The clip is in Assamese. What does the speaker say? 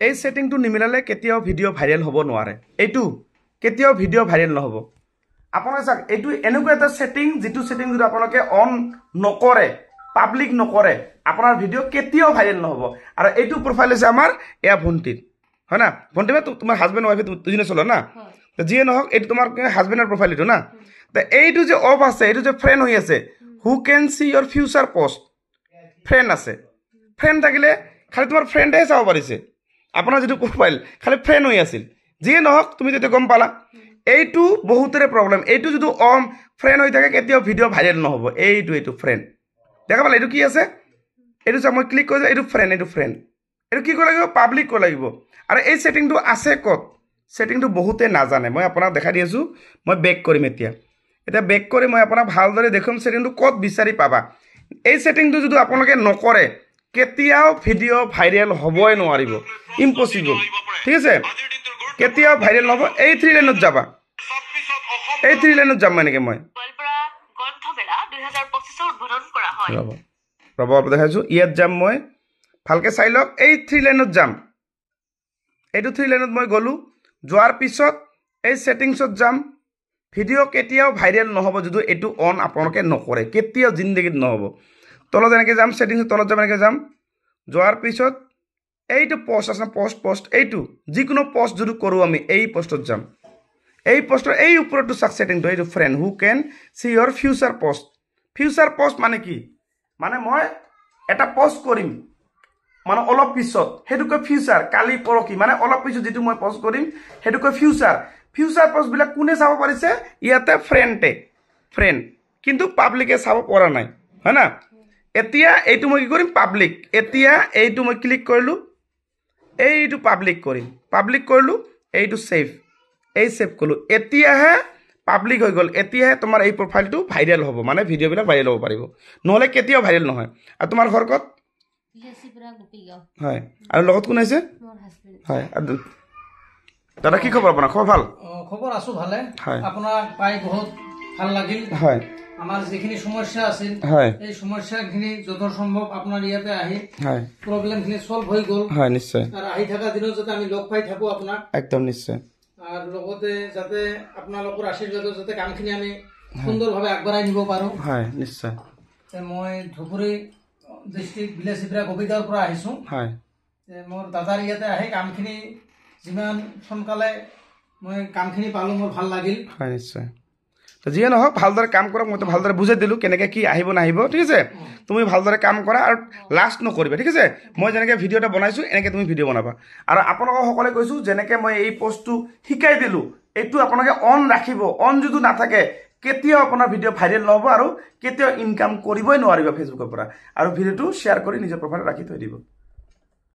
এই সেটিংটো নিমিলালে কেতিয়াও ভিডিও ভাইৰেল হ'ব নোৱাৰে এইটো কেতিয়াও ভিডিও ভাইৰেল নহব আপোনালোকে চাওক এইটো এনেকুৱা এটা সেটিং যেটো সেটিং যদি আপোনালোকে অন নকৰে পাব্লিক নকৰে আপোনাৰ ভিডিও কেতিয়াও ভাইৰেল নহব আৰু এইটো প্ৰফাইল আছে আমাৰ এয়া ভন্টিৰ হয় না ভন্টি মানে তোমাৰ হাজবেণ্ড ওয়াইফ দুজনে চলো না তো যিয়ে নহওক এইটো তোমাৰ হাজবেণ্ডৰ প্ৰফাইল এইটো না তো এইটো যে অফ আছে এইটো যে ফ্ৰেন্ড হৈ আছে who can see your future post friend আছে ফ্ৰেন্ড থাকিলে খালি তোমাৰ ফ্ৰেন্ডে চাব পাৰিছে আপোনাৰ যেটো প্ৰোফাইল খালি ফ্ৰেন্ড হৈ আছিল যিয়ে নহওক তুমি যেটো গম পালা এইটো বহুতৰে প্ৰবলেম এইটো যেটো ফ্ৰেন্ড হৈ থাকে কেতিয়াও ভিডিও ভাইৰেল নহব এইটো ফ্ৰেন্ড দেখা পালে এইটো কি আছে এইটো মই ক্লিক কৰিছো এইটো ফ্ৰেন্ড এইটো কি কৰিব লাগিব পাব্লিক কৰিব লাগিব আৰু এই সেটিংটো আছে কত সেটিংটো বহুতে নাজানে মই আপোনাক দেখাই দি আছো মই বেক কৰিম এতিয়া বেক কৰি মই আপোনাক ভালদৰে দেখুৱাম সেটিংটো কত বিচাৰি পাবা এই সেটিংটো যদি আপোনালোকে নকৰে কেতিয়াও ভিডিও ভাইৰেল হ'বই নোৱাৰিব ইম্পসিবল ঠিক আছে কেতিয়াও ভাইৰেল নহব এই 3 লাইনত যাবা এই 3 লাইনত যাম মানে মই গ্ৰন্থমেলা 2025 উদ্বোধন কৰা হয় ৰব দেখাইছো ইয়াত যাম মই ভালকে চাই লওক এই 3 লাইনত যাম এইটো 3 লাইনত মই গলো যোৱাৰ পিছত এই সেটিংছত যাম ভিডিও কেতিয়াও ভাইৰেল নহব যদি এটো অন আপোনালোকে নকৰে কেতিয়াও জিন্দগীত নহব তলত এনেকে যাম সেটিংছ তলত যাম এনেকে যাম যোৱাৰ পিছত এইটো পোস্ট আছে পোস্ট এইটো যিকোনো পোস্ট যদি কৰো আমি এই পোস্টত যাম এই পোস্টৰ এই ওপৰটো সাক সেটিংটো এইটো friend who can see your future post মানে কি মানে মই এটা পোস্ট কৰিম মানে অলপ পিছত হেতুকে ফিউচাৰ কালি পৰকি মানে অলপ পিছত যেটো মই পোস্ট কৰিম হেতুকে ফিউচাৰ পোস্ট বিলাক কোনে চাব পাৰিছে ইয়াতে ফ্ৰেন্ড কিন্তু পাব্লিকে চাব পৰা নাই হয় না এতিয়া এইটো মই কি কৰিম পাব্লিক এতিয়া এইটো মই ক্লিক কৰিলো এইটো পাব্লিক কৰিলো এইটো সেভ কলো এতিয়াহে পাব্লিক হৈ গল এতিয়াহে তোমাৰ এই প্ৰফাইলটো ভাইৰেল হ'ব মানে ভিডিও বিলাক ভাইৰেল হ'ব পাৰিব নহলে কেতিয়াও ভাইৰেল নহয় আৰু তোমাৰ ঘৰ কত হয় আৰু লগত কোন আছে মোৰ হাজবেণ্ড হয় দাদা কি খবৰ আপোনাৰ খবৰ ভাল খবৰ আছো ভালে আপোনাক পাই বহুত ভাল লাগিল হয় আমাৰ যিখিনি সমস্যা আছিল হয় এই সমস্যাখিনি যত সম্ভৱ আপোনাৰ ইয়াতে আহি হয় প্ৰবলেমখিনি সলভ হৈ গল হয় নিশ্চয় আৰু আহি থকা দিনত যাতে আমি লগ পাই থাকো আপোনাক একদম নিশ্চয় আৰু লগতে যাতে আপোনালোকৰ আশীৰ্বাদত যাতে কামখিনি আমি সুন্দৰভাৱে আগবঢ়াই নিব পাৰো হয় নিশ্চয় মই ধুবুৰী ডিস্ট্ৰিক্ট বিলাসীপুৰা গোবিদাৰ পৰা আহিছো হয় মোৰ দাদাৰ ইয়াতে আহি কামখিনি যিমান সোনকালে মই কামখিনি পালো মোৰ ভাল লাগিল হয় নিশ্চয় তো যিয়ে নহওক ভালদৰে কাম কৰক মই তো ভালদৰে বুজাই দিলো কেনেকে কি আহিব নাহিব ঠিক আছে তুমি ভালদৰে কাম কৰা আৰু লাষ্ট নকৰিবা ঠিক আছে মই যেনেকে ভিডিওটা বনাইছো এনেকে তুমি ভিডিও বনাবা আৰু আপোনালোক সকলে কৈছো যেনেকে মই এই পোস্টটো শিকাই দিলো এইটো আপোনালোকে অন ৰাখিব অন যদি নাথাকে কেতিয়াও আপোনাৰ ভিডিও ভাইৰেল নহব আৰু কেতিয়াও ইনকাম কৰিবই নোৱাৰিব ফেসবুকৰ পৰা আৰু ভিডিওটো শেয়াৰ কৰি নিজৰ প্ৰফাইলত ৰাখি থৈ দিব